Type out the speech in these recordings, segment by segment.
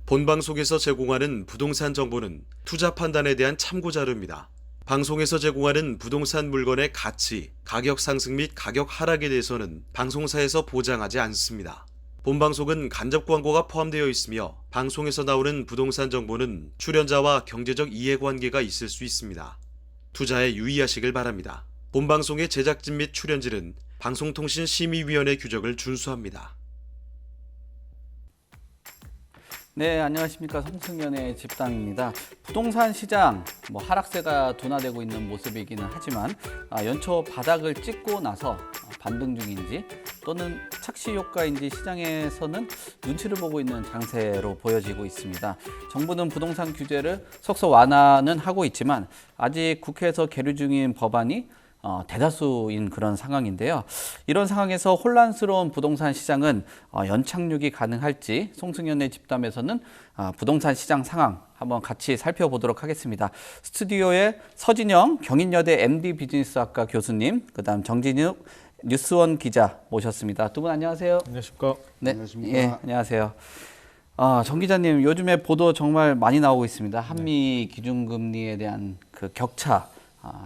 본방송에서 제공하는 부동산 정보는 투자 판단에 대한 참고 자료입니다. 방송에서 제공하는 부동산 물건의 가치, 가격 상승 및 가격 하락에 대해서는 방송사에서 보장하지 않습니다. 본방송은 간접 광고가 포함되어 있으며 방송에서 나오는 부동산 정보는 출연자와 경제적 이해관계가 있을 수 있습니다. 투자에 유의하시길 바랍니다. 본방송의 제작진 및 출연진은 방송통신심의위원회 규정을 준수합니다. 네, 안녕하십니까. 송승연의 집담입니다. 부동산 시장 하락세가 둔화되고 있는 모습이기는 하지만 연초 바닥을 찍고 나서 반등 중인지 또는 착시 효과인지 시장에서는 눈치를 보고 있는 장세로 보여지고 있습니다. 정부는 부동산 규제를 속속 완화는 하고 있지만 아직 국회에서 계류 중인 법안이 대다수인 그런 상황인데요. 이런 상황에서 혼란스러운 부동산 시장은 연착륙이 가능할지 송승연의 집담에서는 부동산 시장 상황 한번 같이 살펴보도록 하겠습니다. 스튜디오에 서진영 경인여대 MD 비즈니스학과 교수님, 그다음 정진욱 뉴스원 기자 모셨습니다. 두 분 안녕하세요. 안녕하십니까? 네, 안녕하십니까? 예, 안녕하세요. 정 기자님, 요즘에 보도 정말 많이 나오고 있습니다. 한미 기준금리에 대한 그 격차,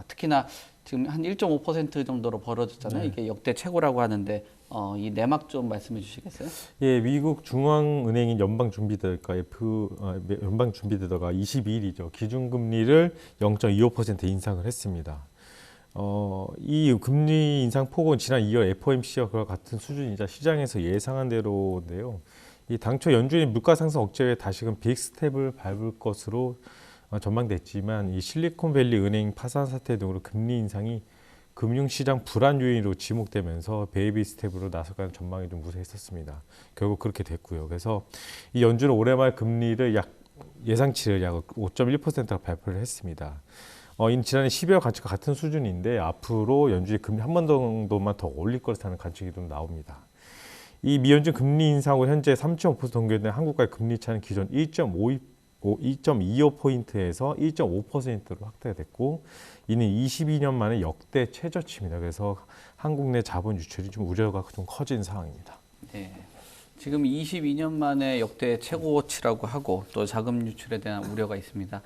특히나 지금 한 1.5% 정도로 벌어졌잖아요. 이게 역대 최고라고 하는데 이 내막 좀 말씀해 주시겠어요? 예, 미국 중앙은행인 연방준비제도가 연방준비제도가 22일이죠. 기준금리를 0.25% 인상을 했습니다. 이 금리 인상 폭은 지난 2월 FOMC와 그와 같은 수준이자 시장에서 예상한 대로인데요. 이 당초 연준이 물가 상승 억제에 다시금 빅스텝을 밟을 것으로 전망됐지만 이 실리콘밸리 은행 파산 사태 등으로 금리 인상이 금융시장 불안 요인으로 지목되면서 베이비 스텝으로 나서가는 전망이 좀 무색했었습니다. 결국 그렇게 됐고요. 그래서 이 연준은 올해 말 금리를 예상치를 약 5.1%로 발표를 했습니다. 이 지난해 12월 관측과 같은 수준인데 앞으로 연준이 금리 한 번 정도만 더 올릴 것이라는 관측이 좀 나옵니다. 이 미연준 금리 인상으로 현재 3.5% 동결된 한국과의 금리 차는 기존 2.25포인트에서 1.5%로 확대가 됐고 이는 22년 만에 역대 최저치입니다. 그래서 한국 내 자본 유출이 좀 우려가 좀 커진 상황입니다. 네, 지금 22년 만에 역대 최고치라고 하고 또 자금 유출에 대한 우려가 있습니다.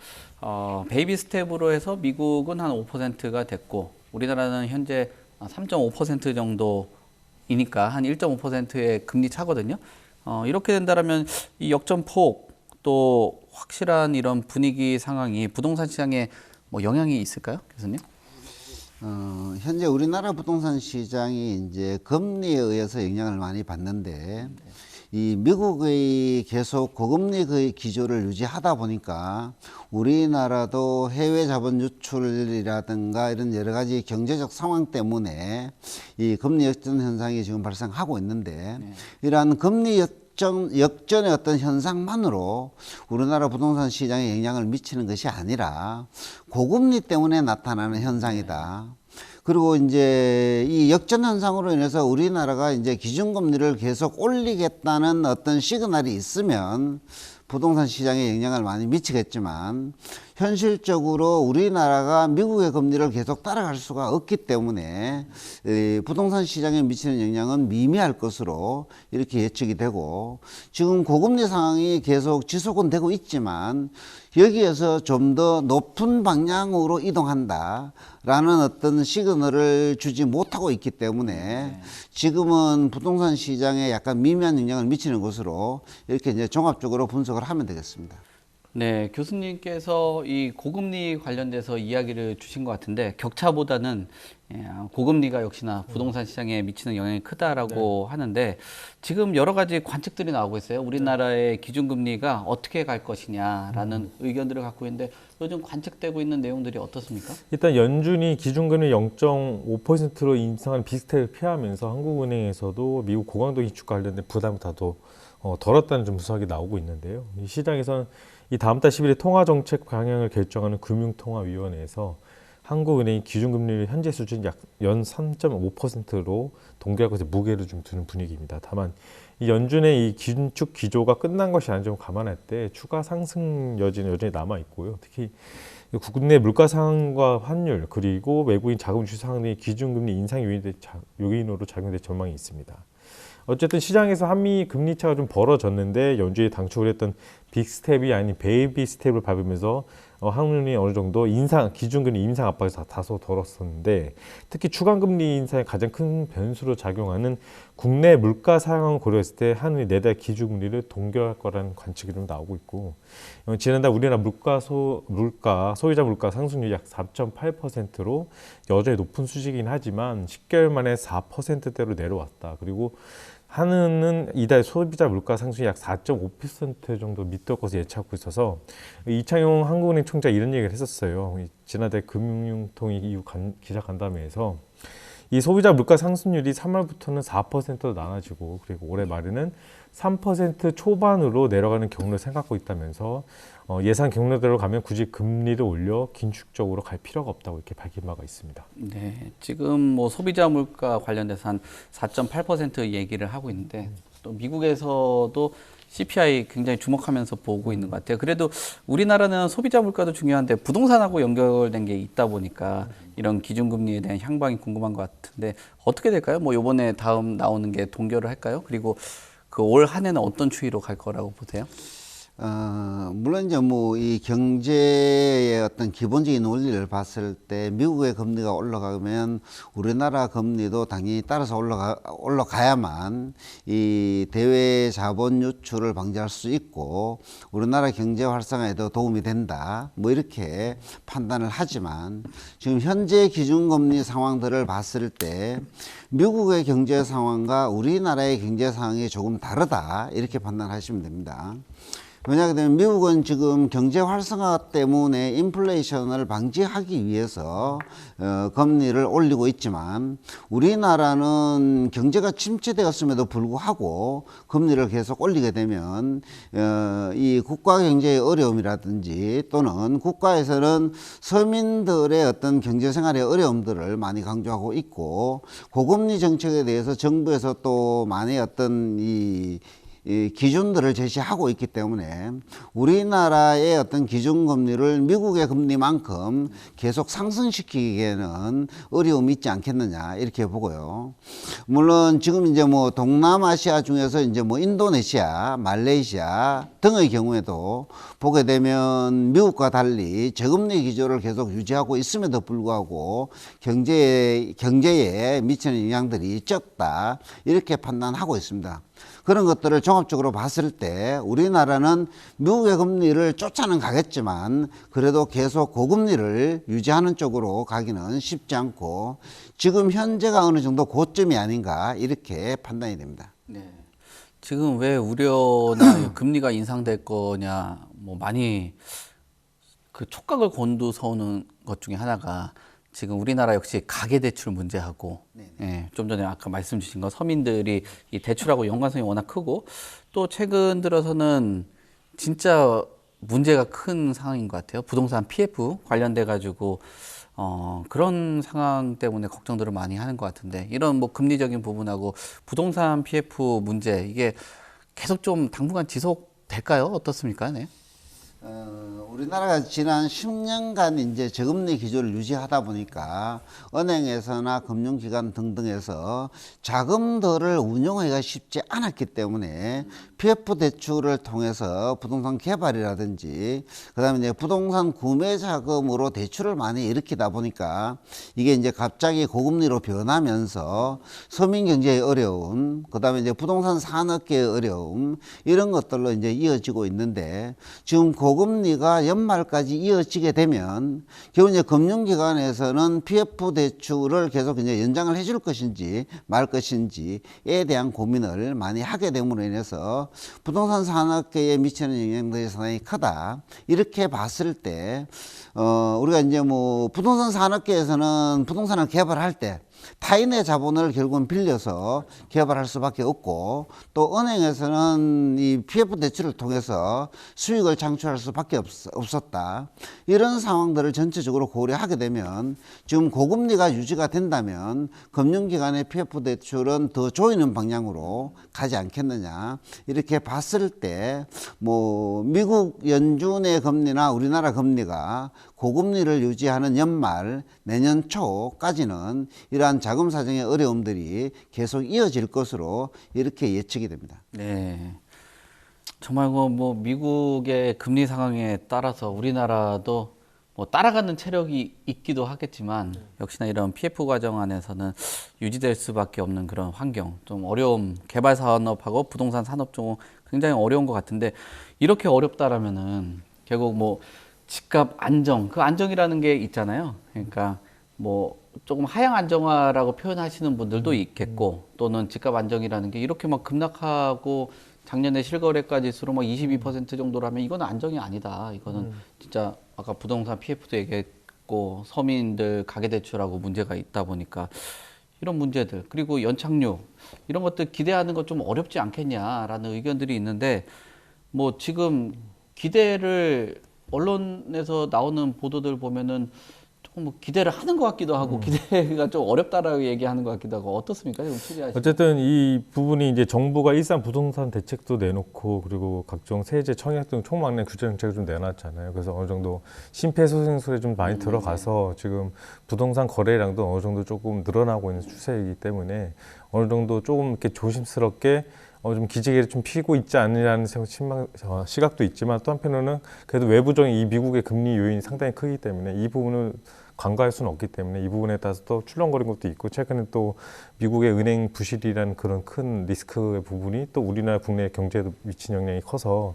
베이비 스텝으로 해서 미국은 한 5%가 됐고 우리나라는 현재 3.5% 정도이니까 한 1.5%의 금리 차거든요. 이렇게 된다면 이 역전폭 또 확실한 이런 분위기 상황이 부동산 시장에 영향이 있을까요, 교수님? 현재 우리나라 부동산 시장이 이제 금리에 의해서 영향을 많이 받는데 이 미국의 계속 고금리 그 기조를 유지하다 보니까 우리나라도 해외 자본 유출이라든가 이런 여러 가지 경제적 상황 때문에 이 금리 역전 현상이 지금 발생하고 있는데 이러한 금리 역전의 어떤 현상만으로 우리나라 부동산 시장에 영향을 미치는 것이 아니라 고금리 때문에 나타나는 현상이다. 그리고 이제 이 역전 현상으로 인해서 우리나라가 이제 기준금리를 계속 올리겠다는 어떤 시그널이 있으면 부동산 시장에 영향을 많이 미치겠지만 현실적으로 우리나라가 미국의 금리를 계속 따라갈 수가 없기 때문에 부동산 시장에 미치는 영향은 미미할 것으로 이렇게 예측이 되고 지금 고금리 상황이 계속 지속은 되고 있지만 여기에서 좀 더 높은 방향으로 이동한다 라는 어떤 시그널을 주지 못하고 있기 때문에 지금은 부동산 시장에 약간 미미한 영향을 미치는 것으로 이렇게 이제 종합적으로 분석을 하면 되겠습니다. 네, 교수님께서 이 고금리 관련돼서 이야기를 주신 것 같은데 격차보다는 고금리가 역시나 부동산 시장에 미치는 영향이 크다라고 하는데 지금 여러 가지 관측들이 나오고 있어요. 우리나라의 기준금리가 어떻게 갈 것이냐라는 의견들을 갖고 있는데 요즘 관측되고 있는 내용들이 어떻습니까? 일단 연준이 기준금리 0.5%로 인상한 빅스텝을 피하면서 한국은행에서도 미국 고강도 기축과 관련된 부담이 더 덜었다는 좀 분석이 나오고 있는데요. 이 시장에서는 이 다음 달 10일에 통화정책 방향을 결정하는 금융통화위원회에서 한국은행이 기준금리를 현재 수준 약 연 3.5%로 동결하고 무게를 좀 두는 분위기입니다. 다만 이 연준의 이 긴축 기조가 끝난 것이 아닌 점을 감안할 때 추가 상승 여지는 여전히 남아 있고요. 특히 국내 물가 상황과 환율 그리고 외국인 자금 유출 상황 등의 기준금리 인상 요인으로 작용될 전망이 있습니다. 어쨌든 시장에서 한미 금리 차가 좀 벌어졌는데 연준이 당초 그랬던 빅스텝이 아닌 베이비 스텝을 밟으면서 한국은행이 어느 정도 기준금리 인상 압박이 다소 덜었었는데 특히 추가금리 인상의 가장 큰 변수로 작용하는 국내 물가 상황을 고려했을 때 한은이 내달 기준금리를 동결할 거라는 관측이 좀 나오고 있고 지난달 우리나라 소비자 물가 상승률이 약 4.8%로 여전히 높은 수준이긴 하지만 10개월 만에 4%대로 내려왔다. 그리고 한은은 이달 소비자 물가 상승이 약 4.5% 정도 밑돌 것을 예측하고 있어서 이창용 한국은행 총장 이런 얘기를 했었어요. 지난달 금융통일 이후 기자간담회에서 이 소비자 물가 상승률이 3월부터는 4%로 나눠지고 그리고 올해 말에는 3% 초반으로 내려가는 경로를 생각하고 있다면서 예상 경로대로 가면 굳이 금리를 올려 긴축적으로 갈 필요가 없다고 이렇게 밝힌 바가 있습니다. 네, 지금 뭐 소비자 물가 관련돼서 한 4.8% 얘기를 하고 있는데 또 미국에서도 CPI 굉장히 주목하면서 보고 있는 것 같아요. 그래도 우리나라는 소비자 물가도 중요한데 부동산하고 연결된 게 있다 보니까 이런 기준금리에 대한 향방이 궁금한 것 같은데 어떻게 될까요? 뭐 이번에 다음 나오는 게 동결을 할까요? 그리고 그 올 한 해는 어떤 추이로 갈 거라고 보세요? 물론 이제 뭐 이 경제의 어떤 기본적인 원리를 봤을 때 미국의 금리가 올라가면 우리나라 금리도 당연히 따라서 올라가야만 이 대외 자본 유출을 방지할 수 있고 우리나라 경제 활성화에도 도움이 된다. 뭐 이렇게 판단을 하지만 지금 현재 기준금리 상황들을 봤을 때 미국의 경제 상황과 우리나라의 경제 상황이 조금 다르다. 이렇게 판단하시면 됩니다. 왜냐하면 미국은 지금 경제 활성화 때문에 인플레이션을 방지하기 위해서 금리를 올리고 있지만 우리나라는 경제가 침체되었음에도 불구하고 금리를 계속 올리게 되면 이 국가 경제의 어려움이라든지 또는 국가에서는 서민들의 어떤 경제 생활의 어려움들을 많이 강조하고 있고 고금리 정책에 대해서 정부에서 또 많이 어떤 이 기준들을 제시하고 있기 때문에 우리나라의 어떤 기준금리를 미국의 금리만큼 계속 상승시키기에는 어려움이 있지 않겠느냐 이렇게 보고요. 물론 지금 이제 뭐 동남아시아 중에서 이제 뭐 인도네시아, 말레이시아 등의 경우에도 보게 되면 미국과 달리 저금리 기조를 계속 유지하고 있음에도 불구하고 경제에 미치는 영향들이 적다 이렇게 판단하고 있습니다. 그런 것들을 종합적으로 봤을 때 우리나라는 미국의 금리를 쫓아는 가겠지만 그래도 계속 고금리를 유지하는 쪽으로 가기는 쉽지 않고 지금 현재가 어느 정도 고점이 아닌가 이렇게 판단이 됩니다. 네. 지금 왜 우려나 금리가 인상될 거냐 뭐 많이 그 촉각을 곤두서오는 것 중에 하나가 지금 우리나라 역시 가계대출 문제하고 예, 좀 전에 아까 말씀 주신 거 서민들이 이 대출하고 연관성이 워낙 크고 또 최근 들어서는 진짜 문제가 큰 상황인 것 같아요. 부동산 PF 관련돼 가지고 그런 상황 때문에 걱정들을 많이 하는 것 같은데 이런 뭐 금리적인 부분하고 부동산 PF 문제 이게 계속 좀 당분간 지속될까요? 어떻습니까? 네. 우리나라가 지난 10년간 이제 저금리 기조를 유지하다 보니까 은행에서나 금융기관 등등에서 자금들을 운용하기가 쉽지 않았기 때문에 PF 대출을 통해서 부동산 개발이라든지 그다음에 이제 부동산 구매 자금으로 대출을 많이 일으키다 보니까 이게 이제 갑자기 고금리로 변하면서 서민 경제의 어려움, 그다음에 이제 부동산 산업계의 어려움 이런 것들로 이제 이어지고 있는데 지금 고금리가 연말까지 이어지게 되면 결국 이제 금융기관에서는 PF 대출을 계속 이제 연장을 해줄 것인지 말 것인지에 대한 고민을 많이 하게 됨으로 인해서 부동산 산업계에 미치는 영향들이 상당히 크다. 이렇게 봤을 때, 우리가 이제 뭐 부동산 산업계에서는 부동산을 개발할 때 타인의 자본을 결국은 빌려서 개발할 수밖에 없고 또 은행에서는 이 PF 대출을 통해서 수익을 창출할 수밖에 없었다. 이런 상황들을 전체적으로 고려하게 되면 지금 고금리가 유지가 된다면 금융기관의 PF 대출은 더 조이는 방향으로 가지 않겠느냐. 이렇게 봤을 때 뭐 미국 연준의 금리나 우리나라 금리가 고금리를 유지하는 연말 내년 초까지는 이러한 이러한 자금 사정의 어려움들이 계속 이어질 것으로 이렇게 예측이 됩니다. 네. 정말 뭐 미국의 금리 상황에 따라서 우리나라도 뭐 따라가는 체력이 있기도 하겠지만 역시나 이런 PF 과정 안에서는 유지될 수밖에 없는 그런 환경, 좀 어려움, 개발 산업하고 부동산 산업 중 굉장히 어려운 것 같은데 이렇게 어렵다라면은 결국 뭐 집값 안정, 그 안정이라는 게 있잖아요. 그러니까 뭐 조금 하향 안정화라고 표현하시는 분들도 있겠고 또는 집값 안정이라는 게 이렇게 막 급락하고 작년에 실거래가 지수로 막 22% 정도라면 이거는 안정이 아니다. 이거는 진짜 아까 부동산 PF도 얘기했고 서민들 가계대출하고 문제가 있다 보니까 이런 문제들 그리고 연착륙 이런 것들 기대하는 것 좀 어렵지 않겠냐라는 의견들이 있는데 뭐 지금 기대를 언론에서 나오는 보도들 보면은 조금 뭐 기대를 하는 것 같기도 하고 기대가 좀 어렵다라고 얘기하는 것 같기도 하고 어떻습니까? 좀 취재하시면. 어쨌든 이 부분이 이제 정부가 일산 부동산 대책도 내놓고 그리고 각종 세제 청약 등 총망라의 규제 정책을 좀 내놨잖아요. 그래서 어느 정도 심폐소생술에 좀 많이 들어가서 지금 부동산 거래량도 어느 정도 조금 늘어나고 있는 추세이기 때문에 어느 정도 조금 이렇게 조심스럽게 좀 기지개를 좀 피고 있지 않느냐는 시각도 있지만 또 한편으로는 그래도 외부적인 이 미국의 금리 요인이 상당히 크기 때문에 이 부분을 간과할 수는 없기 때문에 이 부분에 따라서 또 출렁거린 것도 있고 최근에 또 미국의 은행 부실이라는 그런 큰 리스크의 부분이 또 우리나라 국내 경제에도 미친 영향이 커서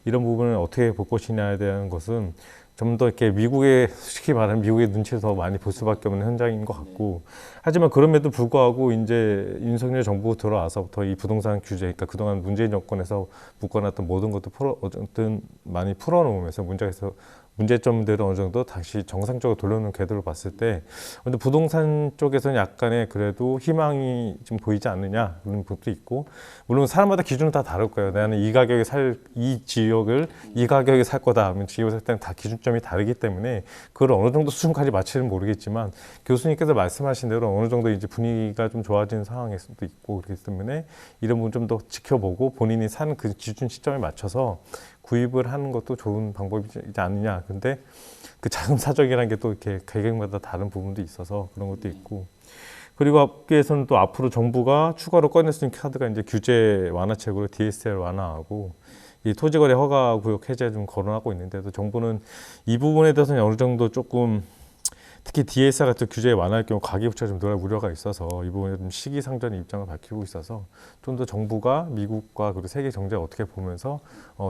이런 부분을 어떻게 볼 것이냐에 대한 것은 좀 더 이렇게 미국의 솔직히 말하면 미국의 눈치를 더 많이 볼 수밖에 없는 현장인 것 같고 하지만 그럼에도 불구하고 이제 윤석열 정부 들어와서부터 이 부동산 규제 그러니까 그동안 문재인 정권에서 묶어놨던 모든 것도 어쨌든 많이 풀어놓으면서 문제점들을 어느 정도 다시 정상적으로 돌려놓는 궤도를 봤을 때 근데 부동산 쪽에서는 약간의 그래도 희망이 좀 보이지 않느냐 그런 부분도 있고 물론 사람마다 기준은 다 다를 거예요. 나는 이 가격에 이 지역을 이 가격에 살 거다 하면 지역을 살 때는 다 기준점이 다르기 때문에 그걸 어느 정도 수준까지 맞추는 모르겠지만 교수님께서 말씀하신 대로 어느 정도 이제 분위기가 좀 좋아지는 상황일 수도 있고 그렇기 때문에 이런 부분 좀 더 지켜보고 본인이 사는 그 기준 시점에 맞춰서 구입을 하는 것도 좋은 방법이지 않느냐. 근데 그 자금 사정이라는 게 또 이렇게 계획마다 다른 부분도 있어서 그런 것도 있고. 그리고 업계에서는 또 앞으로 정부가 추가로 꺼낼 수 있는 카드가 이제 규제 완화책으로 DSR 완화하고 이 토지거래 허가 구역 해제 좀 거론하고 있는데도 정부는 이 부분에 대해서는 어느 정도 조금 특히 DSR 같은 규제에 완화할 경우 가계부채가 좀 늘어날 우려가 있어서 이 부분에 좀 시기상전의 입장을 밝히고 있어서 좀 더 정부가 미국과 그리고 세계 경제를 어떻게 보면서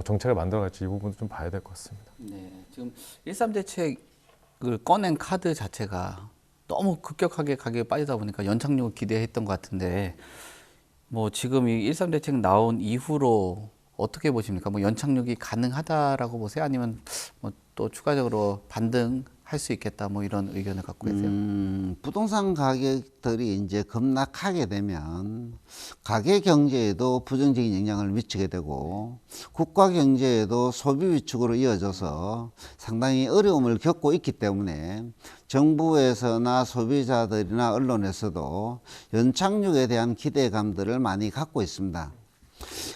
정책을 만들어갈지 이 부분도 좀 봐야 될 것 같습니다. 네, 지금 13 대책을 꺼낸 카드 자체가 너무 급격하게 가격이 빠지다 보니까 연착륙을 기대했던 것 같은데 뭐 지금 이 13 대책 나온 이후로 어떻게 보십니까? 뭐 연착륙이 가능하다라고 보세요? 아니면 뭐 또 추가적으로 반등할 수 있겠다 뭐 이런 의견을 갖고 계세요? 부동산 가격들이 이제 급락하게 되면 가계 경제에도 부정적인 영향을 미치게 되고 국가 경제에도 소비 위축으로 이어져서 상당히 어려움을 겪고 있기 때문에 정부에서나 소비자들이나 언론에서도 연착륙에 대한 기대감들을 많이 갖고 있습니다.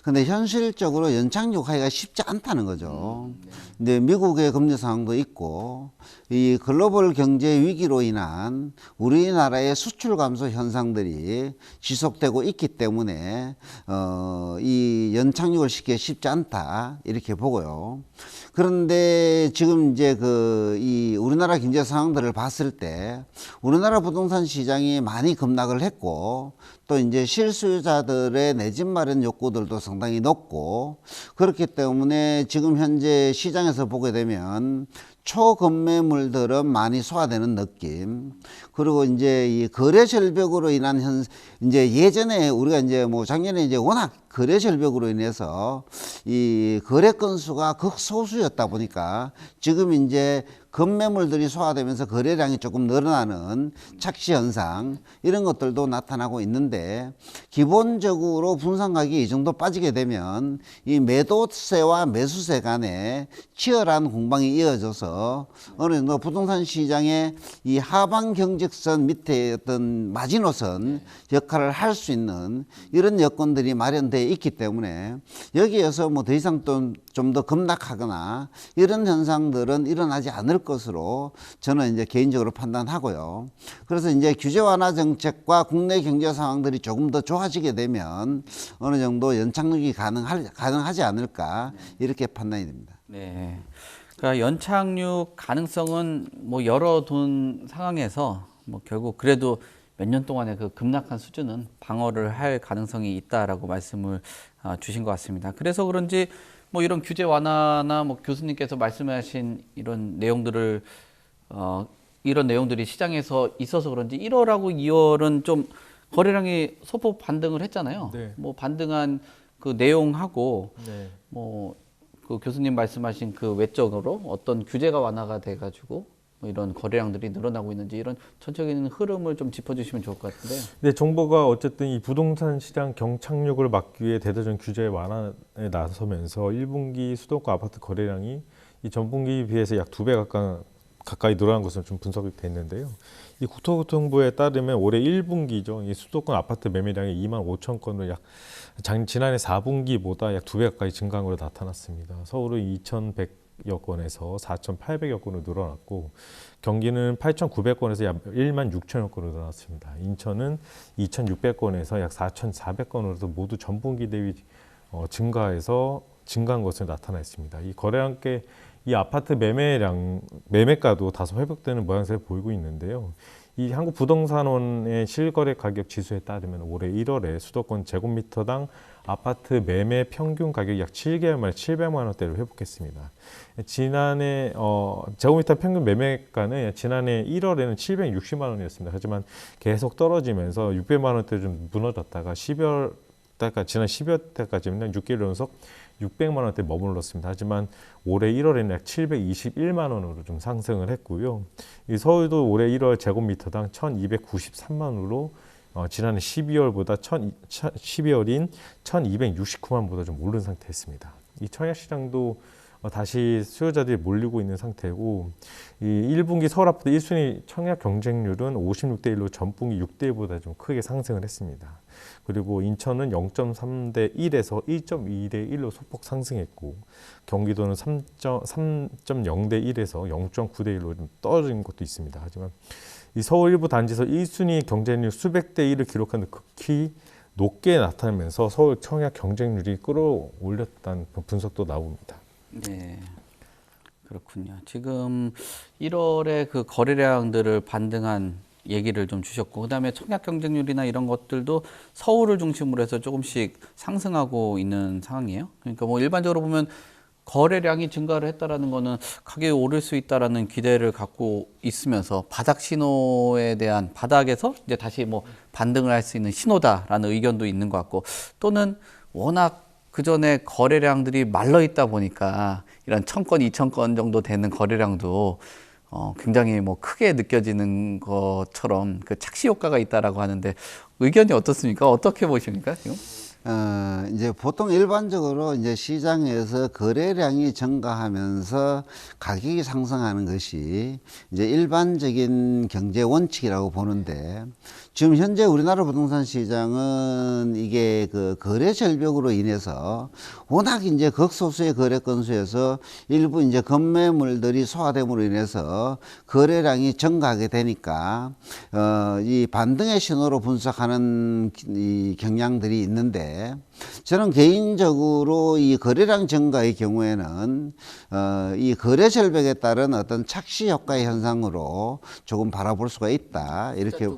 근데 현실적으로 연착륙하기가 쉽지 않다는 거죠. 근데 미국의 금리 상황도 있고 이 글로벌 경제 위기로 인한 우리나라의 수출 감소 현상들이 지속되고 있기 때문에 이 연착륙을 시키기 쉽지 않다 이렇게 보고요. 그런데 지금 이제 이 우리나라 경제 상황들을 봤을 때 우리나라 부동산 시장이 많이 급락을 했고 또 이제 실수요자들의 내 집 마련 욕구들도 상당히 높고 그렇기 때문에 지금 현재 시장에서 보게 되면 초급매물들은 많이 소화되는 느낌. 그리고 이제 이 거래 절벽으로 인한 이제 예전에 우리가 이제 뭐 작년에 이제 워낙 거래 절벽으로 인해서 이 거래 건수가 극소수였다 보니까 지금 이제 급매물들이 소화되면서 거래량이 조금 늘어나는 착시 현상 이런 것들도 나타나고 있는데 기본적으로 분산 가격이 이 정도 빠지게 되면 이 매도세와 매수세 간에 치열한 공방이 이어져서 어느 정도 부동산 시장의 이 하방 경직선 밑에 어떤 마지노선 역할을 할 수 있는 이런 여건들이 마련되어 있기 때문에 여기에서 뭐 더 이상 좀 더 급락하거나 이런 현상들은 일어나지 않을 것으로 저는 이제 개인적으로 판단하고요. 그래서 이제 규제 완화 정책과 국내 경제 상황들이 조금 더 좋아지게 되면 어느 정도 연착륙이 가능하지 않을까 이렇게 판단이 됩니다. 네. 그러니까 연착륙 가능성은 뭐 열어둔 상황에서 뭐 결국 그래도 몇 년 동안의 그 급락한 수준은 방어를 할 가능성이 있다라고 말씀을 주신 것 같습니다. 그래서 그런지 뭐 이런 규제 완화나 뭐 교수님께서 말씀하신 이런 내용들을 이런 내용들이 시장에서 있어서 그런지 1월하고 2월은 좀 거래량이 소폭 반등을 했잖아요. 네. 뭐 반등한 그 내용하고 네. 뭐 그 교수님 말씀하신 그 외적으로 어떤 규제가 완화가 돼가지고 뭐 이런 거래량들이 늘어나고 있는지 이런 전체적인 흐름을 좀 짚어주시면 좋을 것 같은데요. 네, 정부가 어쨌든 이 부동산 시장 경착륙을 막기 위해 대대적인 규제 완화에 나서면서 1분기 수도권 아파트 거래량이 이 전분기에 비해서 약 2배 가까이 늘어난 것으로 좀 분석이 됐는데요. 이 국토교통부에 따르면 올해 1분기죠. 이 수도권 아파트 매매량이 2만 5천 건을 지난해 4분기보다 약 2배 가까이 증가한 것으로 나타났습니다. 서울은 2,100여 건에서 4,800여 건으로 늘어났고, 경기는 8,900건에서 약 1만 6천여 건으로 늘어났습니다. 인천은 2,600건에서 약 4,400건으로 모두 전분기 대비 증가한 것으로 나타나 있습니다. 이 거래와 함께 이 아파트 매매가도 다소 회복되는 모양새를 보이고 있는데요. 이 한국부동산원의 실거래 가격 지수에 따르면 올해 1월에 수도권 제곱미터당 아파트 매매 평균 가격이 약 7개월 만에 700만 원대를 회복했습니다. 지난해 제곱미터 평균 매매가는 지난해 1월에는 760만 원이었습니다. 하지만 계속 떨어지면서 600만 원대로 좀 무너졌다가 지난 12월 때까지는 6개월 연속 600만 원대 머물렀습니다. 하지만 올해 1월에는 약 721만 원으로 좀 상승을 했고요. 이 서울도 올해 1월 제곱미터당 1,293만 원으로 지난해 12월보다 12월인 1,269만 원보다 좀 오른 상태였습니다. 이 청약시장도 다시 수요자들이 몰리고 있는 상태고, 이 1분기 서울 아파트 1순위 청약 경쟁률은 56대 1로 전분기 6대 1보다 좀 크게 상승을 했습니다. 그리고 인천은 0.3대 1에서 1.2대 1로 소폭 상승했고, 경기도는 3.0대 1에서 0.9대 1로 좀 떨어진 것도 있습니다. 하지만 이 서울 일부 단지에서 1순위 경쟁률 수백 대 1을 기록하는 극히 높게 나타나면서 서울 청약 경쟁률이 끌어올렸다는 분석도 나옵니다. 네, 그렇군요. 지금 1월에 그 거래량들을 반등한 얘기를 좀 주셨고, 그다음에 청약 경쟁률이나 이런 것들도 서울을 중심으로 해서 조금씩 상승하고 있는 상황이에요. 그러니까 뭐 일반적으로 보면 거래량이 증가를 했다라는 거는 가격이 오를 수 있다라는 기대를 갖고 있으면서 바닥 신호에 대한 바닥에서 이제 다시 뭐 반등을 할 수 있는 신호다라는 의견도 있는 것 같고, 또는 워낙 그 전에 거래량들이 말라 있다 보니까 이런 1,000건, 2,000건 정도 되는 거래량도 굉장히 뭐 크게 느껴지는 것처럼 그 착시 효과가 있다라고 하는데 의견이 어떻습니까? 어떻게 보십니까, 지금? 이제 보통 일반적으로 이제 시장에서 거래량이 증가하면서 가격이 상승하는 것이 이제 일반적인 경제 원칙이라고 보는데, 지금 현재 우리나라 부동산 시장은 이게 그 거래 절벽으로 인해서 워낙 이제 극소수의 거래 건수에서 일부 이제 급매물들이 소화됨으로 인해서 거래량이 증가하게 되니까 이 반등의 신호로 분석하는 이 경향들이 있는데, 저는 개인적으로 이 거래량 증가의 경우에는 이 거래 절벽에 따른 어떤 착시 효과의 현상으로 조금 바라볼 수가 있다, 이렇게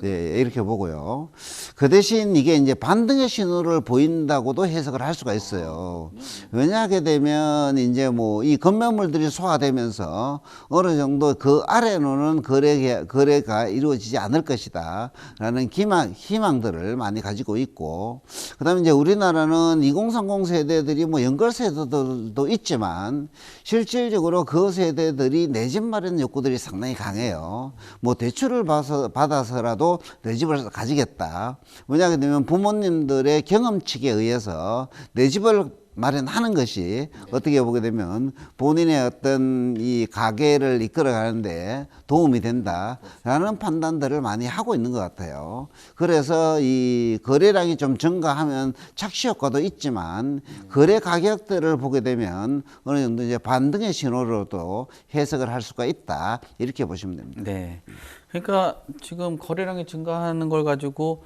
이렇게 보고요. 그 대신 이게 이제 반등의 신호를 보인다고도 해석을 할 수가 있어요. 왜냐하게 되면 이제 뭐 이 급매물들이 소화되면서 어느 정도 그 아래로는 거래가 이루어지지 않을 것이다 라는 희망들을 많이 가지고 있고, 그 다음에 이제 우리나라는 2030 세대들이 뭐 연걸 세대도 있지만 실질적으로 그 세대들이 내 집 마련 욕구들이 상당히 강해요. 뭐 대출을 받아서라도 내 집을 가지겠다. 왜냐하게 되면 부모님들의 경험칙에 의해서 내 집을 마련하는 것이 어떻게 보게 되면 본인의 어떤 이 가계를 이끌어 가는데 도움이 된다라는 판단들을 많이 하고 있는 것 같아요. 그래서 이 거래량이 좀 증가하면 착시 효과도 있지만 거래 가격들을 보게 되면 어느 정도 이제 반등의 신호로도 해석을 할 수가 있다. 이렇게 보시면 됩니다. 네. 그러니까 지금 거래량이 증가하는 걸 가지고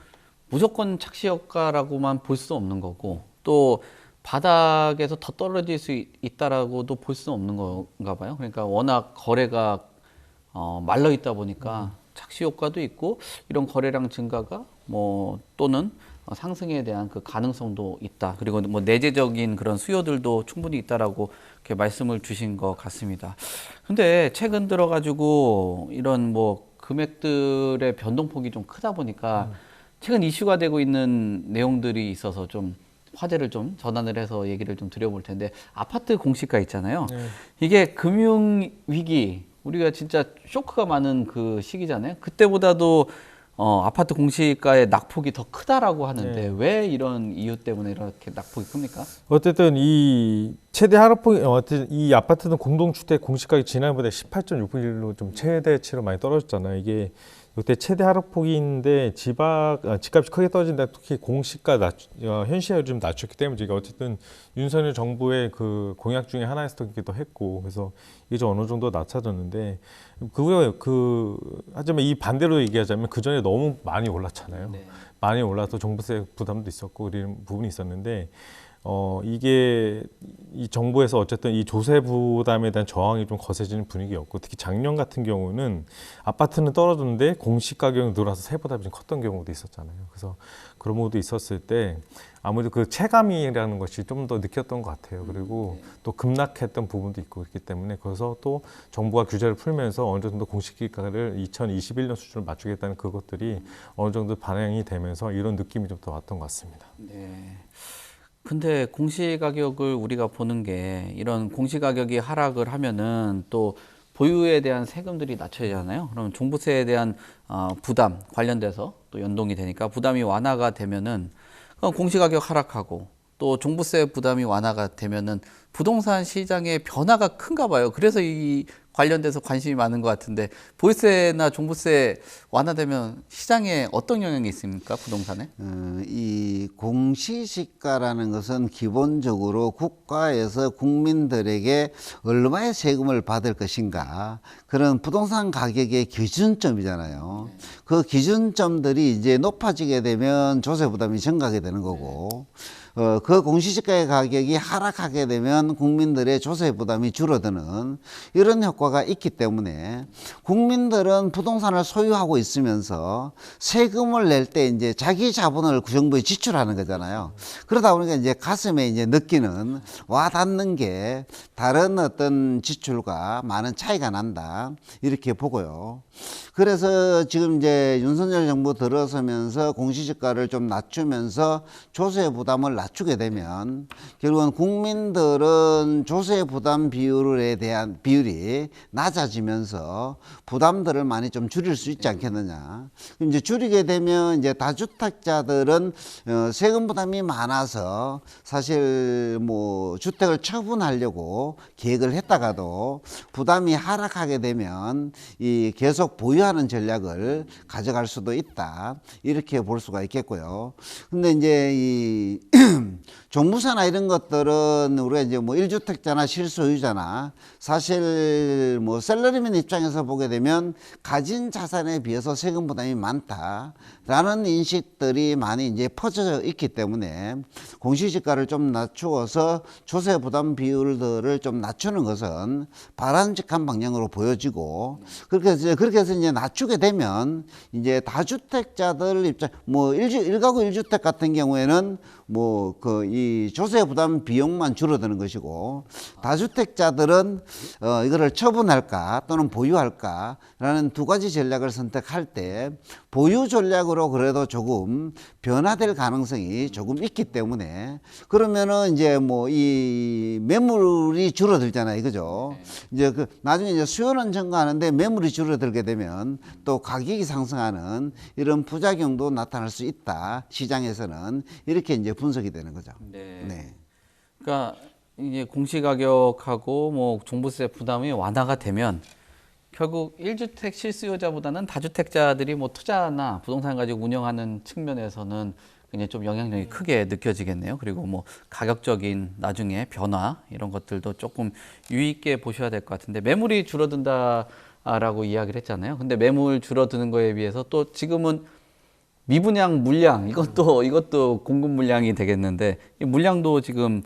무조건 착시 효과라고만 볼 수 없는 거고, 또 바닥에서 더 떨어질 수 있다라고도 볼 수 없는 건가 봐요. 그러니까 워낙 거래가 말라 있다 보니까 착시 효과도 있고, 이런 거래량 증가가 뭐 또는 상승에 대한 그 가능성도 있다. 그리고 뭐 내재적인 그런 수요들도 충분히 있다라고 이렇게 말씀을 주신 것 같습니다. 근데 최근 들어 가지고 이런 뭐 금액들의 변동폭이 좀 크다 보니까 최근 이슈가 되고 있는 내용들이 있어서 좀 화제를 좀 전환을 해서 얘기를 좀 드려볼 텐데, 아파트 공시가 있잖아요. 네. 이게 금융 위기, 우리가 진짜 쇼크가 많은 그 시기잖아요. 그때보다도 아파트 공시가의 낙폭이 더 크다라고 하는데 네. 왜 이런 이유 때문에 이렇게 낙폭이 큽니까? 어쨌든 이 최대 하락폭이 어쨌든 이 아파트는 공동주택 공시가격이 지난번에 18.6%로 좀 최대치로 많이 떨어졌잖아요. 이게 이때 최대 하락폭인데 집값이 크게 떨어진다. 특히 공시가 현시가를 좀 낮췄기 때문에 이게 어쨌든 윤석열 정부의 그 공약 중에 하나였기도 했고, 그래서 이게 좀 어느 정도 낮춰졌는데, 하지만 이 반대로 얘기하자면 그 전에 너무 많이 올랐잖아요. 네. 많이 올라서 종부세 부담도 있었고 이런 부분이 있었는데, 이게 이 정부에서 어쨌든 이 조세 부담에 대한 저항이 좀 거세지는 분위기였고, 특히 작년 같은 경우는 아파트는 떨어졌는데 공시 가격이 늘어나서 세부담이 좀 컸던 경우도 있었잖아요. 그래서 그런 부분도 있었을 때 아무래도 그 체감이라는 것이 좀 더 느꼈던 것 같아요. 그리고 또 급락했던 부분도 있고 그렇기 때문에, 그래서 또 정부가 규제를 풀면서 어느 정도 공시가를 2021년 수준으로 맞추겠다는 그것들이 어느 정도 반영이 되면서 이런 느낌이 좀 더 왔던 것 같습니다. 네. 근데 공시가격을 우리가 보는 게, 이런 공시가격이 하락을 하면은 또 보유에 대한 세금들이 낮춰지잖아요. 그러면 종부세에 대한 부담 관련돼서 또 연동이 되니까 부담이 완화가 되면은 그럼 공시가격 하락하고 또 종부세 부담이 완화가 되면은 부동산 시장의 변화가 큰가 봐요. 그래서 이 관련돼서 관심이 많은 것 같은데, 보유세나 종부세 완화되면 시장에 어떤 영향이 있습니까, 부동산에? 이 공시지가라는 것은 기본적으로 국가에서 국민들에게 얼마의 세금을 받을 것인가, 그런 부동산 가격의 기준점이잖아요. 그 기준점들이 이제 높아지게 되면 조세 부담이 증가하게 되는 거고, 그 공시지가의 가격이 하락하게 되면 국민들의 조세 부담이 줄어드는 이런 효과가 있기 때문에, 국민들은 부동산을 소유하고 있으면서 세금을 낼 때 이제 자기 자본을 정부에 지출하는 거잖아요. 그러다 보니까 이제 가슴에 이제 느끼는, 와 닿는 게 다른 어떤 지출과 많은 차이가 난다, 이렇게 보고요. 그래서 지금 이제 윤석열 정부 들어서면서 공시지가를 좀 낮추면서 조세 부담을 낮추게 되면 결국은 국민들은 조세 부담 비율에 대한 비율이 낮아지면서 부담들을 많이 좀 줄일 수 있지 않겠느냐. 그럼 이제 줄이게 되면 이제 다주택자들은 세금 부담이 많아서 사실 뭐 주택을 처분하려고 계획을 했다가도 부담이 하락하게 되면 이 계속 보유하는 전략을 가져갈 수도 있다, 이렇게 볼 수가 있겠고요. 근데 이제 이 종부세나 이런 것들은 우리가 이제 뭐 1주택자나 실소유자나 사실 뭐 셀러리맨 입장에서 보게 되면 가진 자산에 비해서 세금 부담이 많다라는 인식들이 많이 이제 퍼져 있기 때문에 공시지가를 좀 낮추어서 조세 부담 비율들을 좀 낮추는 것은 바람직한 방향으로 보여지고, 그렇게 해서 이제 낮추게 되면 이제 다주택자들 입장, 뭐 1가구 1주택 같은 경우에는 뭐 이 조세 부담 비용만 줄어드는 것이고, 다주택자들은 이거를 처분할까 또는 보유할까라는 두 가지 전략을 선택할 때 보유 전략으로 그래도 조금 변화될 가능성이 조금 있기 때문에, 그러면은 이제 뭐 이 매물이 줄어들잖아요, 그죠? 이제 나중에 이제 수요는 증가하는데 매물이 줄어들게 되면 또 가격이 상승하는 이런 부작용도 나타날 수 있다, 시장에서는. 이렇게 이제 분석이 되는 거죠. 네. 네. 그러니까 이제 공시가격하고 뭐 종부세 부담이 완화가 되면 결국 1주택 실수요자보다는 다주택자들이 뭐 투자나 부동산 가지고 운영하는 측면에서는 굉장히 좀 영향력이 크게 느껴지겠네요. 그리고 뭐 가격적인 나중에 변화 이런 것들도 조금 유의있게 보셔야 될 것 같은데, 매물이 줄어든다라고 이야기를 했잖아요. 근데 매물 줄어드는 거에 비해서 또 지금은 미분양 물량, 이것도 공급 물량이 되겠는데, 이 물량도 지금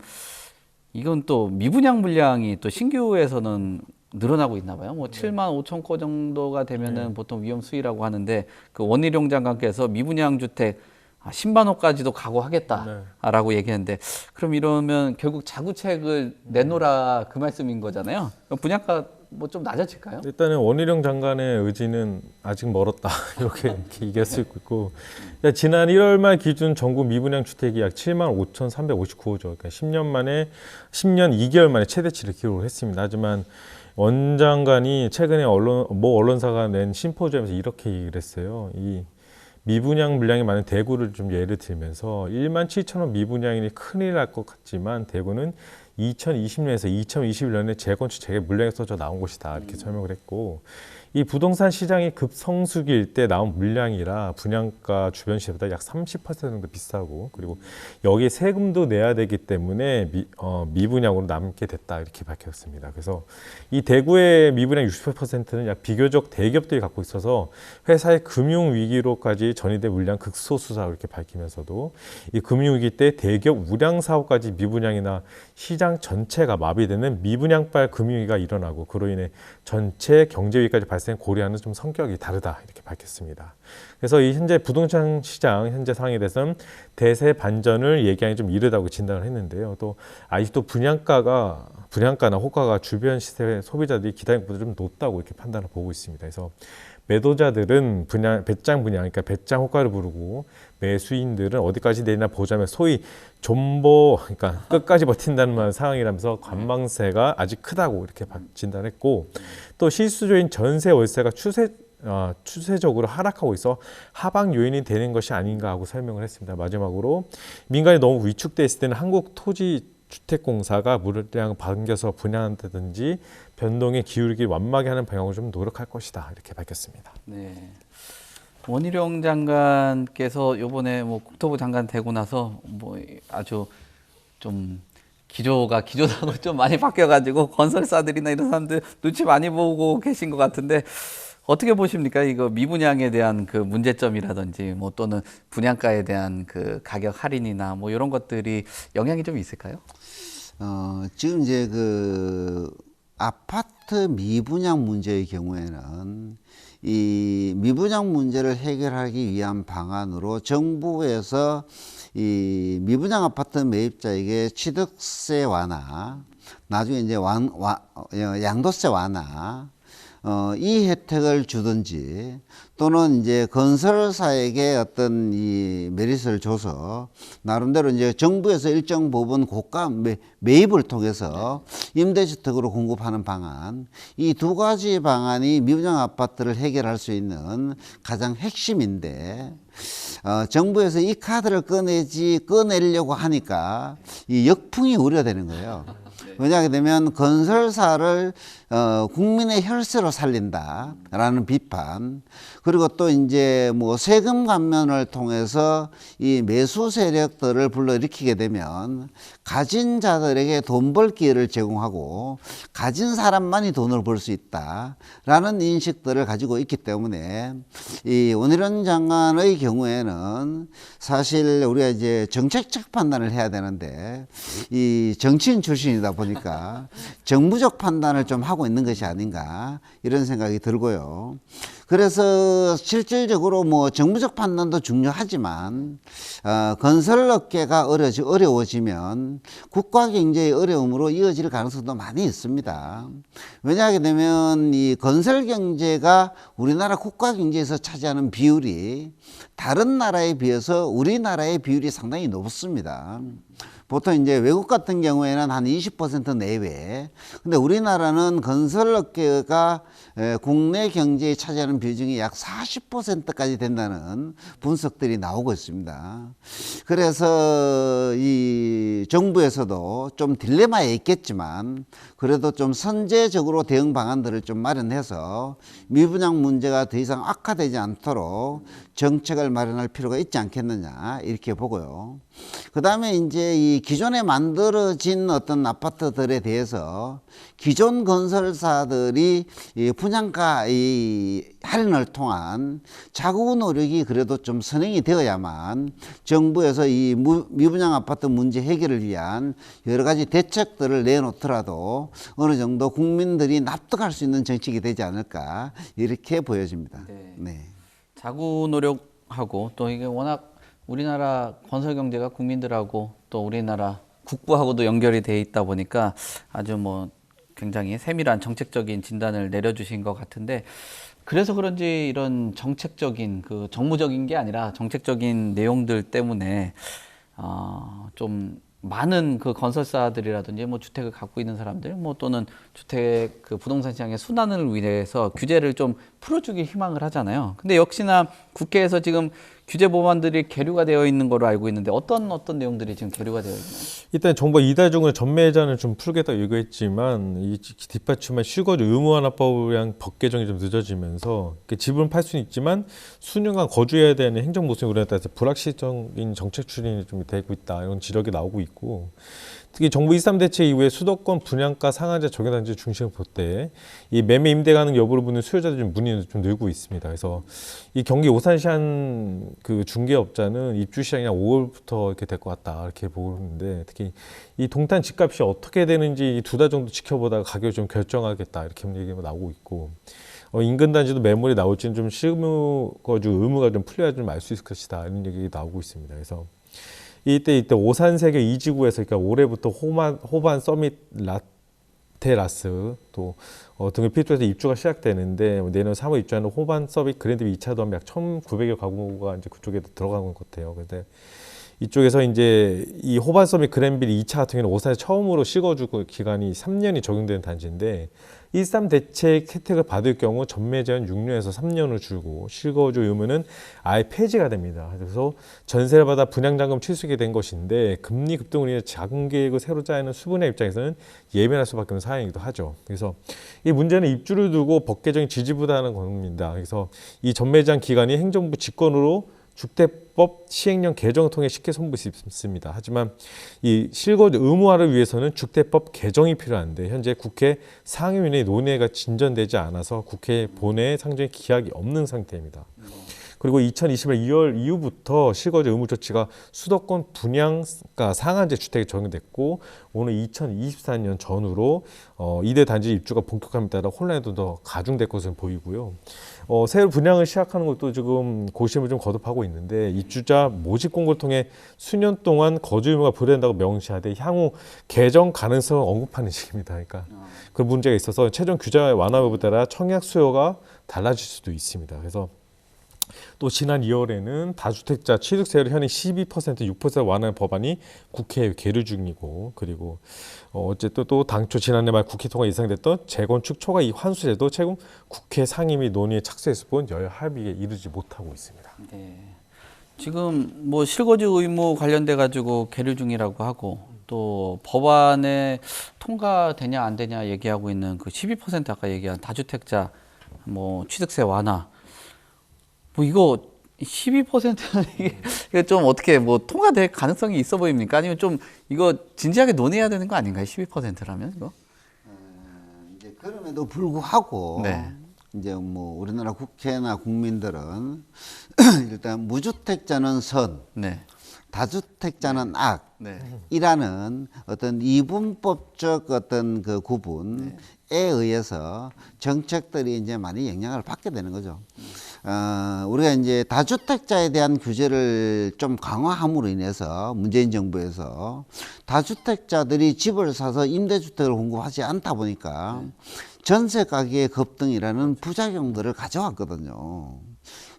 이건 또 미분양 물량이 또 신규에서는 늘어나고 있나 봐요. 뭐 7만 5천 건 정도가 되면은 보통 위험 수위라고 하는데, 그 원희룡 장관께서 미분양 주택 10만 호까지도 각오하겠다라고 얘기했는데, 그럼 이러면 결국 자구책을 내놓으라 그 말씀인 거잖아요. 그럼 분양가 뭐 좀 낮아질까요? 일단은 원희룡 장관의 의지는 아직 멀었다 이렇게 얘기할 수 있고, 그러니까 지난 1월 말 기준 전국 미분양 주택이 약 7만 5,359호죠. 그러니까 10년 2개월 만에 최대치를 기록을 했습니다. 하지만 원 장관이 최근에 언론사가 낸 심포지엄에서 이렇게 얘기를 했어요. 이 미분양 물량이 많은 대구를 좀 예를 들면서 1만 7천호 미분양이니 큰일 날 것 같지만 대구는 2020년에서 2021년에 재건축 재개 물량이 쏟아져 나온 곳이다 이렇게 설명을 했고, 이 부동산 시장이 급성수기일 때 나온 물량이라 분양가 주변 시세보다 약 30% 정도 비싸고, 그리고 여기에 세금도 내야 되기 때문에 미분양으로 남게 됐다 이렇게 밝혔습니다. 그래서 이 대구의 미분양 60%는 약 비교적 대기업들이 갖고 있어서 회사의 금융위기로까지 전이된 물량 극소수다 이렇게 밝히면서도, 이 금융위기 때 대기업 우량 사업까지 미분양이나 시장 전체가 마비되는 미분양발 금융위기가 일어나고, 그로 인해 전체 경제위기까지 발생 고려하는 좀 성격이 다르다 이렇게 밝혔습니다. 그래서 이 현재 부동산 시장 현재 상황에 대해서는 대세 반전을 얘기하기 좀 이르다고 진단을 했는데요. 또 아직도 분양가나 호가가 주변 시세 소비자들이 기다린 것보다 좀 높다고 이렇게 판단을 보고 있습니다. 그래서 매도자들은 배짱 분양, 그러니까 배짱 호가를 부르고, 매수인들은 어디까지 내리나 보자면 소위 존버, 그러니까 끝까지 버틴다는 상황이라면서 관망세가 아직 크다고 이렇게 진단했고, 또 실수조인 전세 월세가 추세적으로 하락하고 있어 하방 요인이 되는 것이 아닌가 하고 설명을 했습니다. 마지막으로 민간이 너무 위축돼 있을 때는 한국토지주택공사가 물량을 반겨서 분양한다든지 변동에 기울기 완화하게 하는 방향으로 좀 노력할 것이다 이렇게 밝혔습니다. 네. 원희룡 장관께서 이번에 뭐 국토부 장관 되고 나서 뭐 아주 좀 기조하고 좀 많이 바뀌어가지고 건설사들이나 이런 사람들 눈치 많이 보고 계신 것 같은데, 어떻게 보십니까? 이거 미분양에 대한 그 문제점이라든지 뭐 또는 분양가에 대한 그 가격 할인이나 뭐 이런 것들이 영향이 좀 있을까요? 지금 이제 그 아파트 미분양 문제의 경우에는 이 미분양 문제를 해결하기 위한 방안으로 정부에서 이 미분양 아파트 매입자에게 취득세 완화, 나중에 이제 양도세 완화, 이 혜택을 주든지, 또는 이제 건설사에게 어떤 이 메리트를 줘서 나름대로 이제 정부에서 일정 부분 고가 매입을 통해서 임대주택으로 공급하는 방안, 이 두 가지 방안이 미분양 아파트를 해결할 수 있는 가장 핵심인데, 정부에서 이 카드를 꺼내려고 하니까 이 역풍이 우려되는 거예요. 왜냐하게 되면 건설사를 국민의 혈세로 살린다라는 비판, 그리고 또 이제 뭐 세금 감면을 통해서 이 매수 세력들을 불러일으키게 되면 가진 자들에게 돈 벌 기회를 제공하고 가진 사람만이 돈을 벌 수 있다라는 인식들을 가지고 있기 때문에, 이 원희룡 장관의 경우에는 사실 우리가 이제 정책적 판단을 해야 되는데, 이 정치인 출신이다 보니까 정부적 판단을 좀 하고 있는 것이 아닌가 이런 생각이 들고요. 그래서 실질적으로 뭐 정부적 판단도 중요하지만 건설업계가 어려워지면 국가 경제의 어려움으로 이어질 가능성도 많이 있습니다. 왜냐하게 되면 이 건설 경제가 우리나라 국가 경제에서 차지하는 비율이 다른 나라에 비해서 우리나라의 비율이 상당히 높습니다. 보통 이제 외국 같은 경우에는 한 20% 내외. 근데 우리나라는 건설업계가 국내 경제에 차지하는 비중이 약 40%까지 된다는 분석들이 나오고 있습니다. 그래서 이 정부에서도 좀 딜레마에 있겠지만 그래도 좀 선제적으로 대응 방안들을 좀 마련해서 미분양 문제가 더 이상 악화되지 않도록 정책을 마련할 필요가 있지 않겠느냐 이렇게 보고요. 그 다음에 이제 이 기존에 만들어진 어떤 아파트들에 대해서 기존 건설사들이 이 분양가 이 할인을 통한 자구 노력이 그래도 좀 선행이 되어야만 정부에서 이 미분양 아파트 문제 해결을 위한 여러 가지 대책들을 내놓더라도 어느 정도 국민들이 납득할 수 있는 정책이 되지 않을까 이렇게 보여집니다. 네. 자구 노력하고 또 이게 워낙 우리나라 건설 경제가 국민들하고 또 우리나라 국부하고도 연결이 돼 있다 보니까 아주 뭐 굉장히 세밀한 정책적인 진단을 내려주신 것 같은데, 그래서 그런지 이런 정책적인 그 정무적인 게 아니라 정책적인 내용들 때문에 좀 많은 그 건설사들이라든지 뭐 주택을 갖고 있는 사람들 뭐 또는 주택 그 부동산 시장의 순환을 위해서 규제를 좀 풀어주길 희망을 하잖아요. 근데 역시나 국회에서 지금 규제 법안들이 계류가 되어 있는 걸로 알고 있는데 어떤 내용들이 지금 계류가 되어 있나요? 일단 정부가 이달 중에 전매제한을 좀 풀겠다고 얘기했지만 이 뒷받침한 실거주 의무완화법이랑 법 개정이 좀 늦어지면서 집은 팔 수는 있지만 수년간 거주해야 되는 행정 모습이 우리나라에 따라서 불확실적인 정책 추진이 좀 되고 있다, 이런 지적이 나오고 있고, 특히 정부 2.3 대책 이후에 수도권 분양가 상한제 적용 단지 중심을 볼 때 이 매매 임대 가능 여부를 묻는 수요자들 좀 문의는 좀 늘고 있습니다. 그래서 이 경기 오산시 한 그 중개업자는 입주 시장이 한 5월부터 이렇게 될 것 같다 이렇게 보는데, 특히 이 동탄 집값이 어떻게 되는지 2달 정도 지켜보다가 가격을 좀 결정하겠다 이렇게 얘기가 나오고 있고, 인근 단지도 매물이 나올지는 좀 실거주 의무가 좀 풀려야 좀 알 수 있을 것이다 이런 얘기 나오고 있습니다. 그래서 이때 오산세계 2지구에서 그러니까 올해부터 호반 서밋 라테라스 또 등을 필두해서 입주가 시작되는데, 내년 3월 입주하는 호반 서밋 그랜드 2차 도합 약 1,900여 가구가 이제 그쪽에 들어가는 것 같아요. 근데 이쪽에서 이제 이 호반 서밋 그랜빌 2차 같은 경우는 오산에 처음으로 실거주 기간이 3년이 적용되는 단지인데, 1.3 대책 혜택을 받을 경우 전매 제한 6년에서 3년을 줄고 실거주 의무는 아예 폐지가 됩니다. 그래서 전세를 받아 분양자금 취소하게 된 것인데, 금리 급등으로 인해 자금 계획을 새로 짜는 수분의 입장에서는 예민할 수밖에 없는 사항이기도 하죠. 그래서 이 문제는 입주를 두고 법 개정이 지지부다는 겁니다. 그래서 이 전매 제한 기간이 행정부 직권으로 주택법 시행령 개정을 통해 쉽게 손볼 수 있습니다. 하지만 이 실거주 의무화를 위해서는 주택법 개정이 필요한데 현재 국회 상임위의 논의가 진전되지 않아서 국회 본회의 상정의 기약이 없는 상태입니다. 그리고 2020년 2월 이후부터 실거주 의무 조치가 수도권 분양가 상한제 주택에 적용됐고, 오늘 2024년 전후로 이대 단지 입주가 본격화함에 따라 혼란이 더 가중될 것으로 보이고요. 새로 분양을 시작하는 것도 지금 고심을 좀 거듭하고 있는데, 입주자 모집 공고를 통해 수년 동안 거주 의무가 부여된다고 명시하되 향후 개정 가능성을 언급하는 식입니다. 그러니까 그 문제가 있어서 최종 규제 완화 여부에 따라 청약 수요가 달라질 수도 있습니다. 그래서 또 지난 2월에는 다주택자 취득세를 현행 12% 6% 완화하는 법안이 국회에 계류 중이고, 그리고 어쨌든 또 당초 지난해 말 국회 통과 예상됐던 재건축 초과 이익 환수제도 최근 국회 상임위 논의에 착수했을 뿐 여야 합의에 이르지 못하고 있습니다. 네. 지금 뭐 실거주 의무 관련돼 가지고 계류 중이라고 하고, 또 법안에 통과되냐 안 되냐 얘기하고 있는 그 12% 아까 얘기한 다주택자 뭐 취득세 완화, 뭐 이거 12%는 이게 좀 어떻게 뭐 통과될 가능성이 있어 보입니까? 아니면 좀 이거 진지하게 논의해야 되는 거 아닌가요? 12%라면 이거? 이제 그럼에도 불구하고 네. 이제 뭐 우리나라 국회나 국민들은 일단 무주택자는 선, 네. 다주택자는 악. 네. 이라는 어떤 이분법적 어떤 그 구분에 의해서 정책들이 이제 많이 영향을 받게 되는 거죠. 우리가 이제 다주택자에 대한 규제를 좀 강화함으로 인해서 문재인 정부에서 다주택자들이 집을 사서 임대주택을 공급하지 않다 보니까 전세 가격의 급등이라는 부작용들을 가져왔거든요.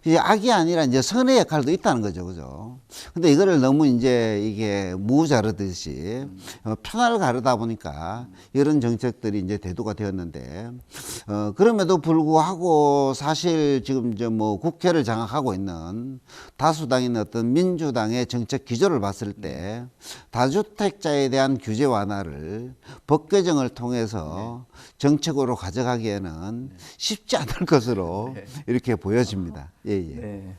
이제 악이 아니라 이제 선의 역할도 있다는 거죠, 그죠? 근데 이거를 너무 이제 이게 무 자르듯이 편을 가르다 보니까 이런 정책들이 이제 대두가 되었는데, 그럼에도 불구하고 사실 지금 이제 뭐 국회를 장악하고 있는 다수당인 어떤 민주당의 정책 기조를 봤을 때 다주택자에 대한 규제 완화를 법 개정을 통해서 정책으로 가져가기에는 쉽지 않을 것으로 이렇게 보여집니다. 예, 예. 네.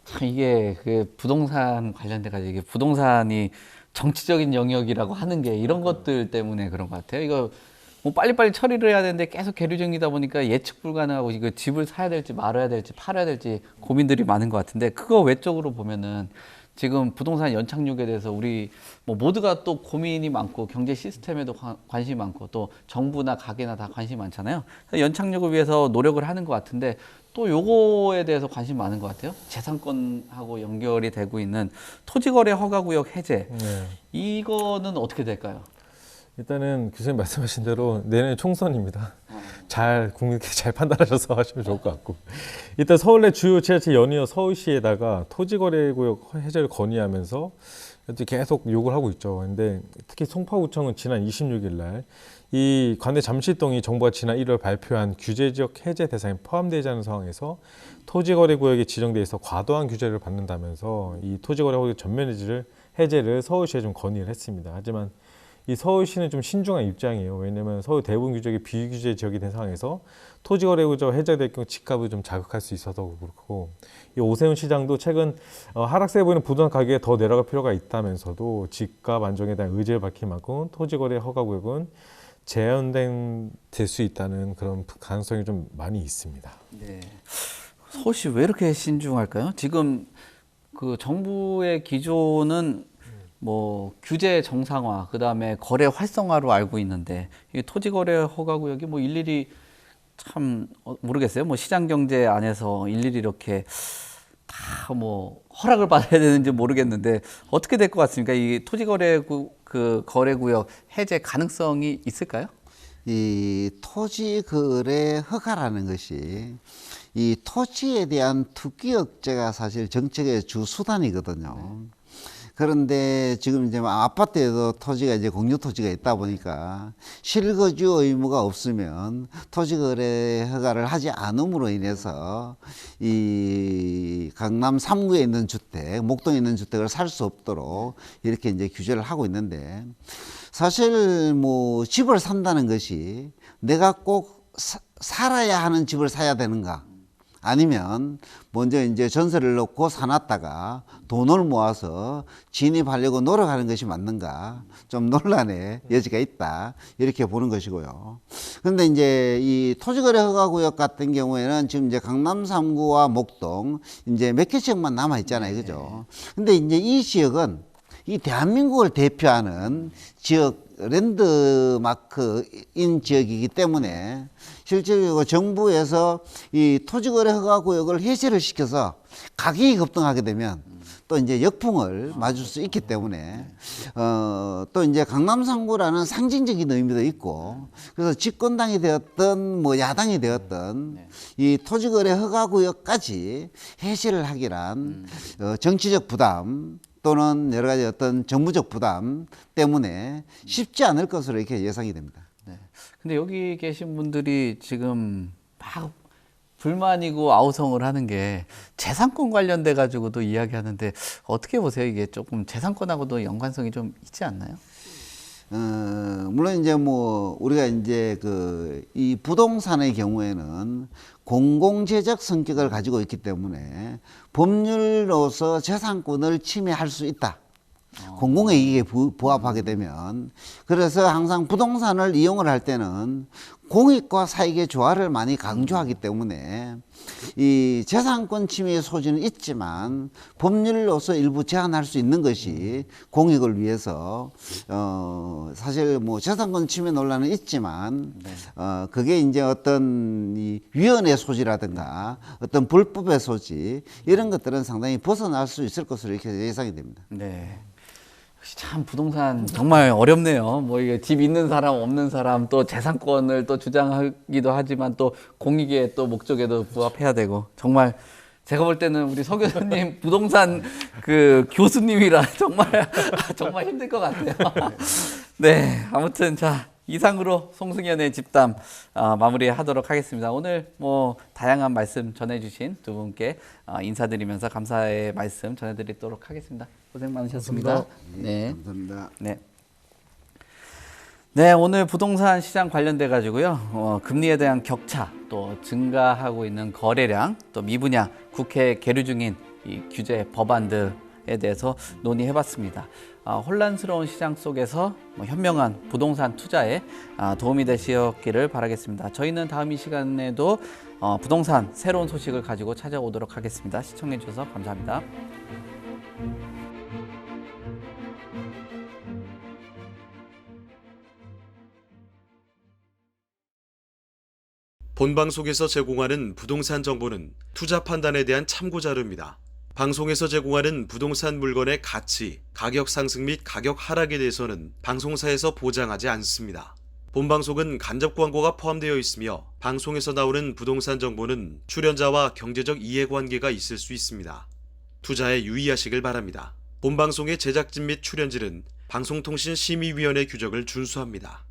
참 이게 그 부동산 관련돼 가지고 이게 부동산이 정치적인 영역이라고 하는 게 이런 것들 때문에 그런 것 같아요. 이거 뭐 빨리빨리 처리를 해야 되는데 계속 계류 중이다 보니까 예측 불가능하고 이거 집을 사야 될지 말아야 될지 팔아야 될지 고민들이 많은 것 같은데 그거 외적으로 보면은 지금 부동산 연착륙에 대해서 우리 뭐 모두가 또 고민이 많고 경제 시스템에도 관심이 많고 또 정부나 가게나 다 관심이 많잖아요. 연착륙을 위해서 노력을 하는 것 같은데 또 요거에 대해서 관심 많은 것 같아요. 재산권하고 연결이 되고 있는 토지거래 허가구역 해제. 네. 이거는 어떻게 될까요? 일단은 교수님 말씀하신 대로 내년 총선입니다. 국민께 잘 판단하셔서 하시면 좋을 것 같고, 일단 서울 내 주요 지자체 연이어 서울시에다가 토지거래구역 해제를 건의하면서 계속 요구를 하고 있죠. 근데 특히 송파구청은 지난 26일 날 이 관내 잠실동이 정부가 지난 1월 발표한 규제지역 해제 대상에 포함되지 않은 상황에서 토지거래구역에 지정돼 있어 과도한 규제를 받는다면서 이 토지거래구역 전면 해제를 서울시에 좀 건의를 했습니다. 하지만 이 서울시는 좀 신중한 입장이에요. 왜냐하면 서울 대부분 규정이 비규제 지역이 된 상황에서 토지거래구역 해제될 경우 집값을 좀 자극할 수 있어서 그렇고, 이 오세훈 시장도 최근 하락세 보이는 부동산 가격에 더 내려갈 필요가 있다면서도 집값 안정에 대한 의지를 밝힌 만큼 토지거래 허가구역은 될 수 있다는 그런 가능성이 좀 많이 있습니다. 네. 서울시 왜 이렇게 신중할까요? 지금 그 정부의 기조는 뭐 규제 정상화, 그 다음에 거래 활성화로 알고 있는데 이 토지거래 허가구역이 뭐 일일이 참 모르겠어요. 뭐 시장 경제 안에서 일일이 이렇게 다 뭐 허락을 받아야 되는지 모르겠는데 어떻게 될 것 같습니까? 이 거래구역 해제 가능성이 있을까요? 이 토지거래 허가라는 것이 이 토지에 대한 투기 억제가 사실 정책의 주 수단이거든요. 그런데 지금 이제 아파트에도 토지가 이제 공유 토지가 있다 보니까 실거주 의무가 없으면 토지거래 허가를 하지 않음으로 인해서 이 강남 3구에 있는 주택, 목동에 있는 주택을 살 수 없도록 이렇게 이제 규제를 하고 있는데, 사실 뭐 집을 산다는 것이 내가 꼭 살아야 하는 집을 사야 되는가? 아니면 먼저 이제 전세를 넣고 사놨다가 돈을 모아서 진입하려고 노력하는 것이 맞는가? 좀 논란의 여지가 있다, 이렇게 보는 것이고요. 그런데 이제 이 토지거래 허가구역 같은 경우에는 지금 이제 강남 3구와 목동 이제 몇 개씩만 남아 있잖아요, 그죠? 근데 이제 이 지역은 이 대한민국을 대표하는 지역, 랜드마크인 지역이기 때문에 실질적으로 정부에서 이 토지거래 허가구역을 해제를 시켜서 가격이 급등하게 되면 또 이제 역풍을 맞을 수 있기 때문에 또 이제 강남 3구라는 상징적인 의미도 있고, 그래서 집권당이 되었던 뭐 야당이 되었던 이 토지거래 허가구역까지 해제를 하기란 정치적 부담 또는 여러 가지 어떤 정부적 부담 때문에 쉽지 않을 것으로 이렇게 예상이 됩니다. 네. 근데 여기 계신 분들이 지금 막 불만이고 아우성을 하는 게 재산권 관련돼 가지고도 이야기하는데 어떻게 보세요? 이게 조금 재산권하고도 연관성이 좀 있지 않나요? 물론 이제 뭐 우리가 이제 이 부동산의 경우에는 공공재적 성격을 가지고 있기 때문에 법률로서 재산권을 침해할 수 있다. 공공의 이익에 부합하게 되면, 그래서 항상 부동산을 이용을 할 때는 공익과 사익의 조화를 많이 강조하기 때문에 이 재산권 침해의 소지는 있지만 법률로서 일부 제한할 수 있는 것이 공익을 위해서 사실 뭐 재산권 침해 논란은 있지만 그게 이제 어떤 이 위헌의 소지라든가 어떤 불법의 소지, 이런 것들은 상당히 벗어날 수 있을 것으로 이렇게 예상이 됩니다. 네. 역시 참 부동산 정말 어렵네요. 뭐 이게 집 있는 사람 없는 사람 또 재산권을 또 주장하기도 하지만 또 공익의 또 목적에도 부합해야 되고 정말 제가 볼 때는 우리 서 교수님 부동산 그 교수님이라 정말 힘들 것 같아요. 네, 아무튼 자 이상으로 송승연의 집담 마무리하도록 하겠습니다. 오늘 뭐 다양한 말씀 전해주신 두 분께 인사드리면서 감사의 말씀 전해드리도록 하겠습니다. 고생 많으셨습니다. 네, 감사합니다. 네. 네, 오늘 부동산 시장 관련돼 가지고요. 금리에 대한 격차, 또 증가하고 있는 거래량, 또 미분양, 국회 계류 중인 이 규제 법안들에 대해서 논의해 봤습니다. 혼란스러운 시장 속에서 현명한 부동산 투자에 도움이 되셨기를 바라겠습니다. 저희는 다음 이 시간에도 부동산 새로운 소식을 가지고 찾아오도록 하겠습니다. 시청해 주셔서 감사합니다. 본 방송에서 제공하는 부동산 정보는 투자 판단에 대한 참고 자료입니다. 방송에서 제공하는 부동산 물건의 가치, 가격 상승 및 가격 하락에 대해서는 방송사에서 보장하지 않습니다. 본 방송은 간접 광고가 포함되어 있으며 방송에서 나오는 부동산 정보는 출연자와 경제적 이해관계가 있을 수 있습니다. 투자에 유의하시길 바랍니다. 본 방송의 제작진 및 출연진은 방송통신심의위원회 규정을 준수합니다.